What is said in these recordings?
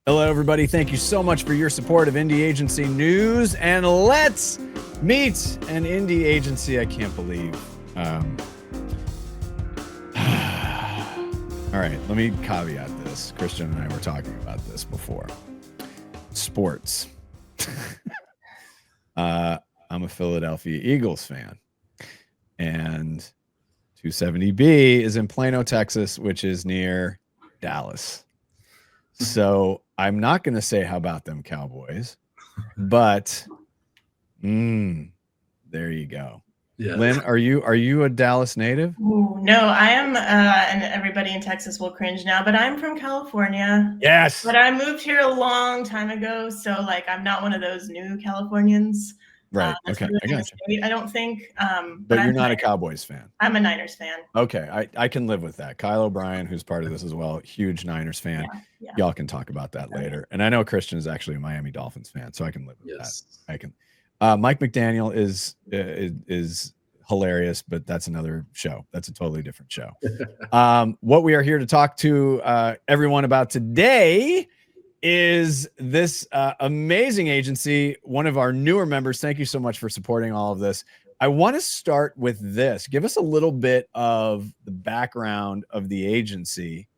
Hello, everybody. Thank you so much for your support of Indie Agency News. And let's meet an indie agency I can't believe. All right, let me caveat this. Christian and I were talking about this before. Sports. I'm a Philadelphia Eagles fan. And 270B is in Plano, Texas, which is near Dallas. So I'm not going to say how about them Cowboys, but there you go. Yeah. Lynn, are you a Dallas native? Ooh, no, I am, and everybody in Texas will cringe now, but I'm from California. Yes. But I moved here a long time ago, so I'm not one of those new Californians. Right. Okay. I got you. I don't think. But you're not a Cowboys fan. I'm a Niners fan. Okay. I can live with that. Kyle O'Brien, who's part of this as well, huge Niners fan. Yeah. Y'all can talk about that later. And I know Christian is actually a Miami Dolphins fan, so I can live with that. I can. Mike McDaniel is hilarious, but that's another show. That's a totally different show. What we are here to talk to everyone about today is this amazing agency, one of our newer members. Thank you so much for supporting all of this. I want to start with this. Give us a little bit of the background of the agency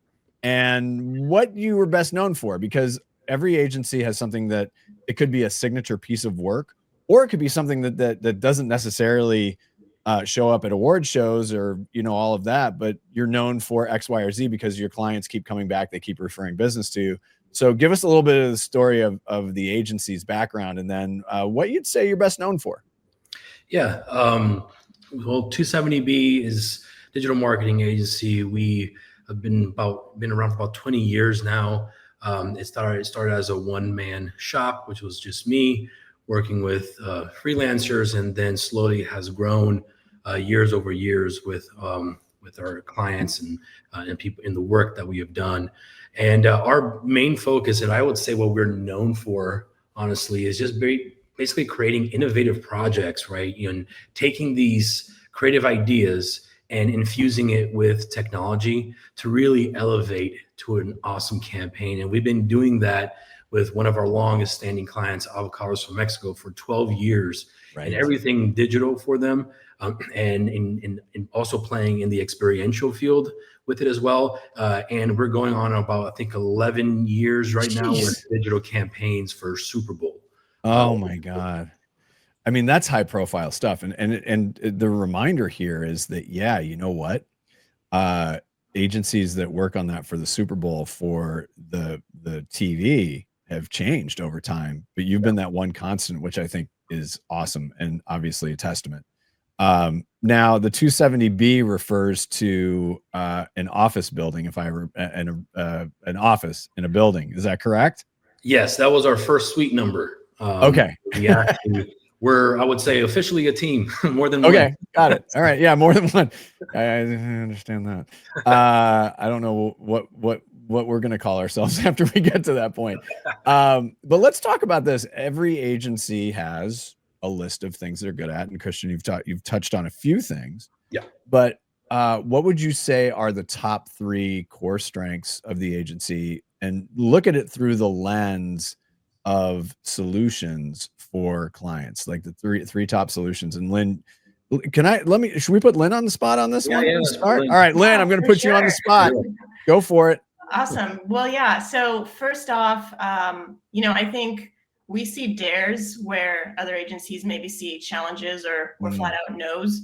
and what you were best known for, because every agency has something that it could be a signature piece of work, or it could be something that doesn't necessarily show up at award shows or, all of that, but you're known for X, Y, or Z because your clients keep coming back. They keep referring business to you. So give us a little bit of the story of the agency's background, and then what you'd say you're best known for. Yeah. Well, 270B is a digital marketing agency. We have been around for about 20 years now. It started as a one-man shop, which was just me working with freelancers, and then slowly has grown years over years with our clients and people in the work that we have done. And our main focus, and I would say what we're known for, honestly, is just basically creating innovative projects, right? And taking these creative ideas and infusing it with technology to really elevate to an awesome campaign. And we've been doing that with one of our longest standing clients, Avocados from Mexico, for 12 years, right? And everything digital for them, and also playing in the experiential field with it as well. And we're going on about, I think, 11 years right now with digital campaigns for Super Bowl. Oh my God. I mean, that's high profile stuff. And the reminder here is that, yeah, you know what? Agencies that work on that for the Super Bowl for the TV have changed over time, but you've been that one constant, which I think is awesome and obviously a testament. Now the 270B refers to an office building, an office in a building. Is that correct? Yes, that was our first suite number. Okay. Yeah, we're, I would say, officially a team, more than one. Okay, got it. All right, yeah, more than one. I understand that. I don't know what we're going to call ourselves after we get to that point. But let's talk about this. Every agency has a list of things they're good at, and Christian, you've touched on a few things. Yeah. But what would you say are the top 3 core strengths of the agency, and look at it through the lens of solutions for clients, like the three top solutions? And Lynn, should we put Lynn on the spot on this one? Yeah, all right, Lynn, I'm going to put you on the spot. Go for it. Awesome. Well, yeah. So first off, I think we see dares where other agencies maybe see challenges or flat out no's.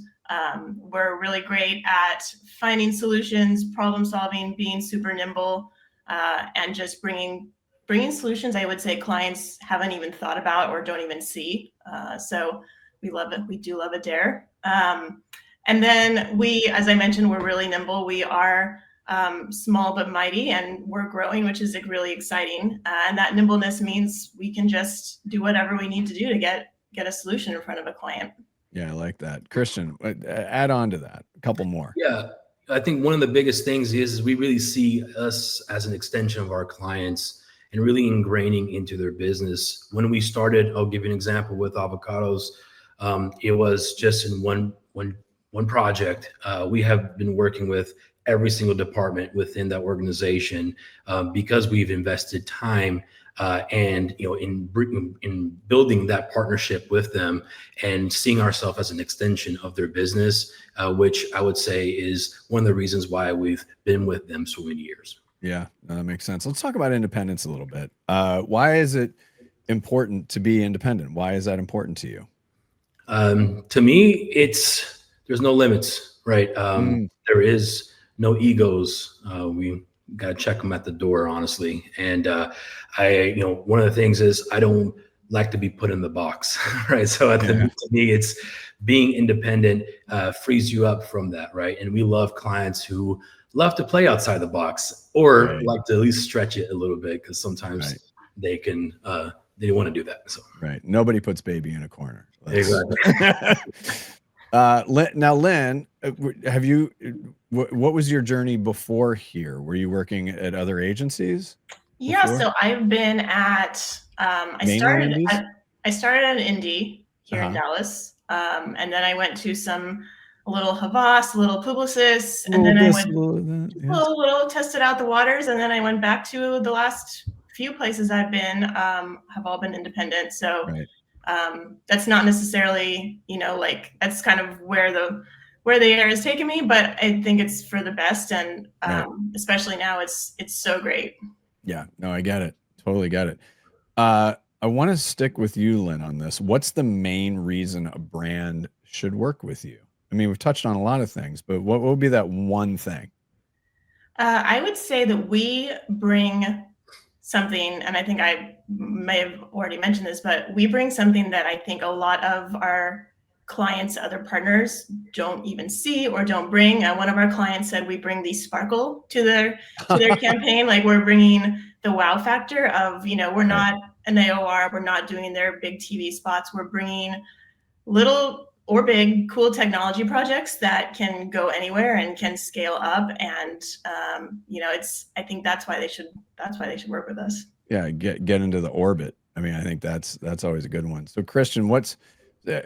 We're really great at finding solutions, problem solving, being super nimble, and just bringing solutions I would say clients haven't even thought about or don't even see. So we love it. We do love a dare. And then we, as I mentioned, we're really nimble. We are small but mighty, and we're growing, which is really exciting. And that nimbleness means we can just do whatever we need to do to get a solution in front of a client. Yeah, I like that. Christian, add on to that a couple more. Yeah, I think one of the biggest things is we really see us as an extension of our clients and really ingraining into their business. When we started, I'll give you an example with Avocados. It was just in one project. We have been working with every single department within that organization, because we've invested time and in building that partnership with them and seeing ourselves as an extension of their business, which I would say is one of the reasons why we've been with them so many years. Yeah, that makes sense. Let's talk about independence a little bit. Why is it important to be independent? Why is that important to you? To me, there's no limits, right? There is no egos. We got to check them at the door, honestly. And one of the things is I don't like to be put in the box, right? So to me, it's being independent frees you up from that, right? And we love clients who love to play outside the box or like to at least stretch it a little bit, because sometimes they can they want to do that. So nobody puts baby in a corner. Exactly. Now, Lynn, what was your journey before here? Were you working at other agencies? Yeah, before? So I've been at I started at Indy here in Dallas, and then I went to a little Havas, a little Publicis, and then I went a little tested out the waters, and then I went back to the last few places I've been have all been independent. So that's not necessarily, like that's kind of where the air has taken me, but I think it's for the best, and especially now it's so great. Yeah, no, I get it. Totally get it. I want to stick with you, Lynn, on this. What's the main reason a brand should work with you? I mean, we've touched on a lot of things, but what would be that one thing? I would say that we bring something, and I think I may have already mentioned this, but we bring something that I think a lot of our clients, other partners don't even see or don't bring. One of our clients said we bring the sparkle to their campaign. Like, we're bringing the wow factor of, we're not an AOR, we're not doing their big TV spots. We're bringing little or big cool technology projects that can go anywhere and can scale up. And I think that's why they should work with us. Yeah, get into the orbit. I mean, I think that's always a good one. So Christian, what's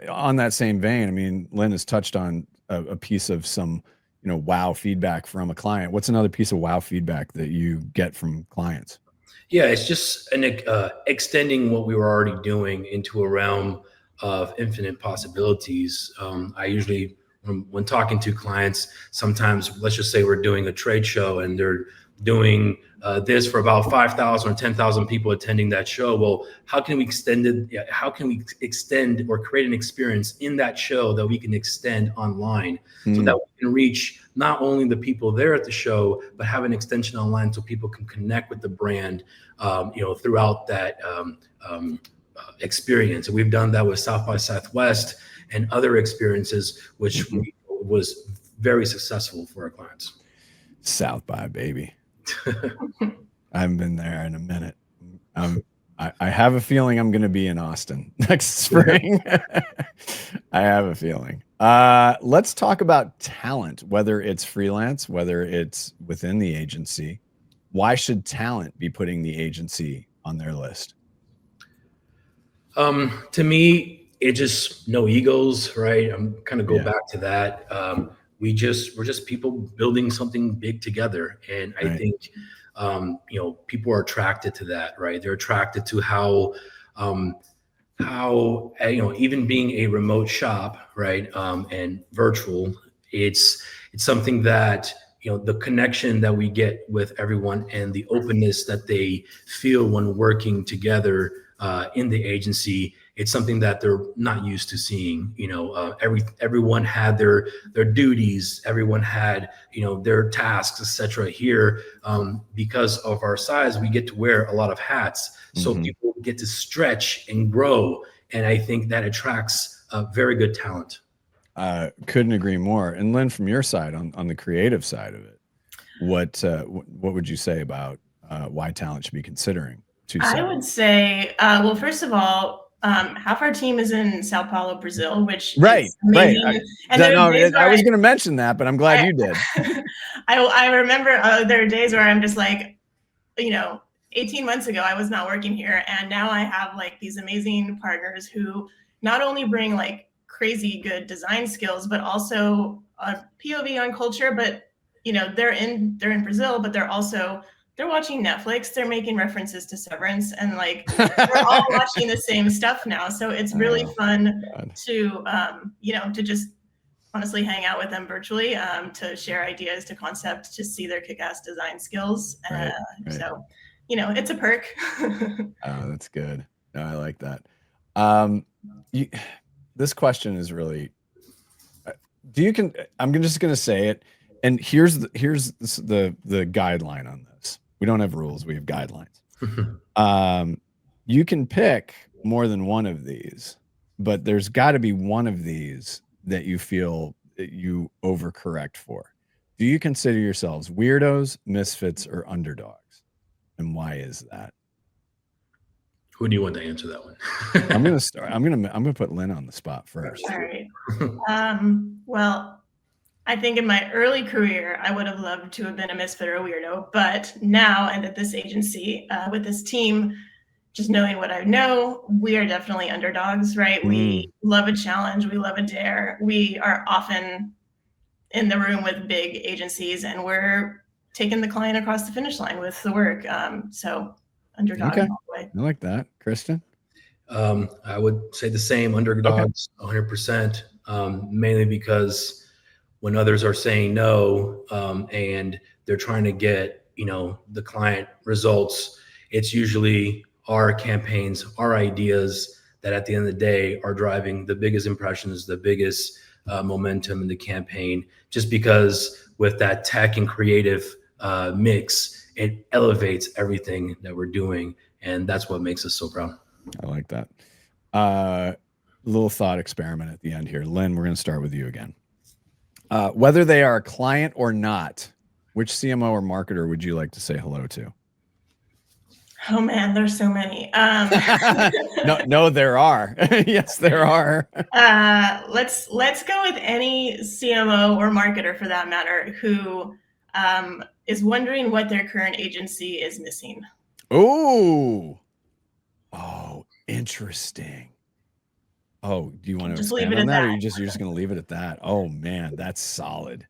on that same vein? I mean, Lynn has touched on a piece of some, wow feedback from a client. What's another piece of wow feedback that you get from clients? Yeah, it's just extending what we were already doing into a realm of infinite possibilities. I usually, when talking to clients, sometimes let's just say we're doing a trade show and they're doing this for about 5,000 or 10,000 people attending that show. Well, how can we extend it? How can we extend or create an experience in that show that we can extend online so that we can reach not only the people there at the show, but have an extension online so people can connect with the brand, throughout that experience. And we've done that with South by Southwest and other experiences, which was very successful for our clients. South by, baby. I haven't been there in a minute. I have a feeling I'm going to be in Austin next spring. I have a feeling. Let's talk about talent, whether it's freelance, whether it's within the agency. Why should talent be putting the agency on their list? To me, it just no egos, right? I'm kind of go back to that. We're just people building something big together. And I think, people are attracted to that, right? They're attracted to how even being a remote shop, right? And virtual, it's something that, the connection that we get with everyone and the openness that they feel when working together in the agency, it's something that they're not used to seeing. Everyone had their duties, everyone had their tasks, etc. Here, because of our size, we get to wear a lot of hats, so people get to stretch and grow, and I think that attracts very good talent. Couldn't agree more. And Lynn, from your side, on the creative side of it, what would you say about why talent should be considering? I would say, well, first of all, half our team is in Sao Paulo, Brazil, which is amazing. I was going to mention that, but I'm glad you did. I remember there are days where I'm just like, 18 months ago, I was not working here, and now I have like these amazing partners who not only bring like crazy good design skills, but also a POV on culture, but they're in Brazil, but they're watching Netflix. They're making references to Severance, and like we're all watching the same stuff now. So it's really fun to to just honestly hang out with them virtually, to share ideas, to concept, to see their kick-ass design skills. Right. So it's a perk. Oh, that's good. No, I like that. This question is really. I'm just gonna say it, and here's the guideline on this. We don't have rules, we have guidelines. You can pick more than one of these, but there's got to be one of these that you feel that you overcorrect for. Do you consider yourselves weirdos, misfits, or underdogs, and why is that? Who do you want to answer that one? I'm gonna start. I'm gonna put Lynn on the spot first. All right. Well, I think in my early career, I would have loved to have been a misfit or a weirdo, but now, and at this agency, with this team, just knowing what I know, we are definitely underdogs, right? We love a challenge. We love a dare. We are often in the room with big agencies, and we're taking the client across the finish line with the work. So underdog. Okay. I like that. Kristen? I would say the same, underdogs, 100%, mainly because when others are saying no, and they're trying to get, the client results, it's usually our campaigns, our ideas that at the end of the day are driving the biggest impressions, the biggest momentum in the campaign, just because with that tech and creative mix, it elevates everything that we're doing. And that's what makes us so proud. I like that. Little thought experiment at the end here. Lynn, we're going to start with you again. Whether they are a client or not, which CMO or marketer would you like to say hello to? Oh man, there's so many. No, there are. Yes, there are. Let's go with any CMO or marketer for that matter who is wondering what their current agency is missing. Oh, interesting. Oh, do you want to expand on that, or you're just going to leave it at that? Oh man, that's solid.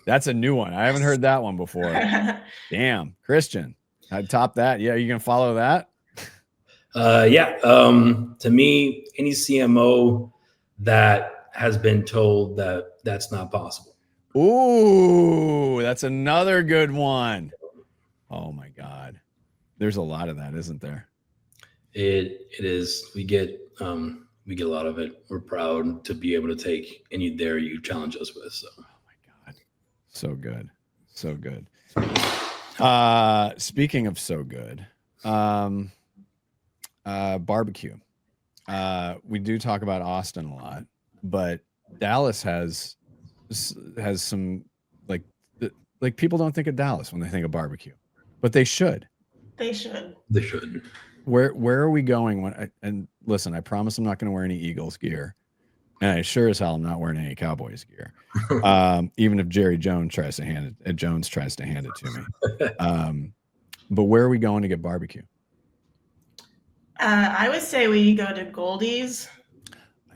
That's a new one. I haven't heard that one before. Damn, Christian, I'd top that. Yeah, you gonna follow that? Yeah. To me, any CMO that has been told that that's not possible. Ooh, that's another good one. Oh my God. There's a lot of that, isn't there? It is. We get a lot of it. We're proud to be able to take any dare you challenge us with. So. Oh my God. So good. So good. Speaking of so good, barbecue. We do talk about Austin a lot, but Dallas has some like people don't think of Dallas when they think of barbecue, but they should. They should. Where are we going and listen, I promise I'm not going to wear any Eagles gear, and I sure as hell I'm not wearing any Cowboys gear. Even if Jerry Jones tries to hand it to me. But where are we going to get barbecue? I would say we go to Goldie's.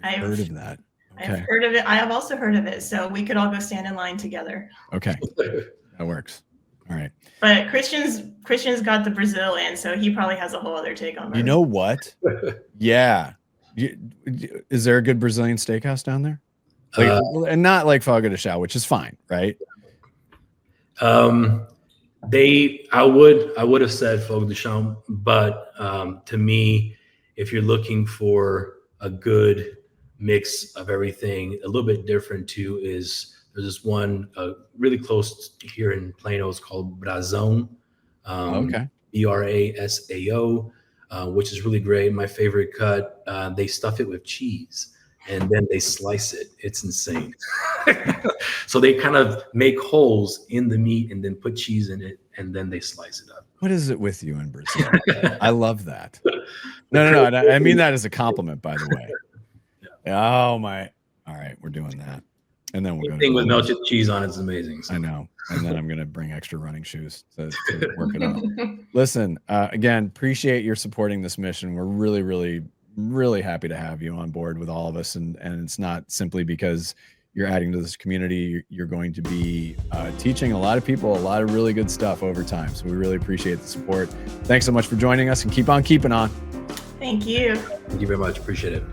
I've heard of that. Okay. I've heard of it. I have also heard of it. So we could all go stand in line together. Okay. That works. All right. But Christian's got the Brazil in, so he probably has a whole other take on that. You know what? Yeah. Is there a good Brazilian steakhouse down there? And not like Fogo de Chão, which is fine, right? I would have said Fogo de Chão, but to me, if you're looking for a good mix of everything, a little bit different too, is there's this one really close here in Plano. It's called Brasão. Okay. Brasao, which is really great. My favorite cut. They stuff it with cheese and then they slice it. It's insane. So they kind of make holes in the meat and then put cheese in it and then they slice it up. What is it with you in Brazil? I love that. No. I mean that as a compliment, by the way. Yeah. Oh my. All right, we're doing that. And then we're going to with melted cheese on it's amazing. So. I know. And then I'm going to bring extra running shoes to work it out. Listen, again, appreciate your supporting this mission. We're really, really, really happy to have you on board with all of us. And it's not simply because you're adding to this community. You're going to be teaching a lot of people a lot of really good stuff over time. So we really appreciate the support. Thanks so much for joining us, and keep on keeping on. Thank you. Thank you very much. Appreciate it.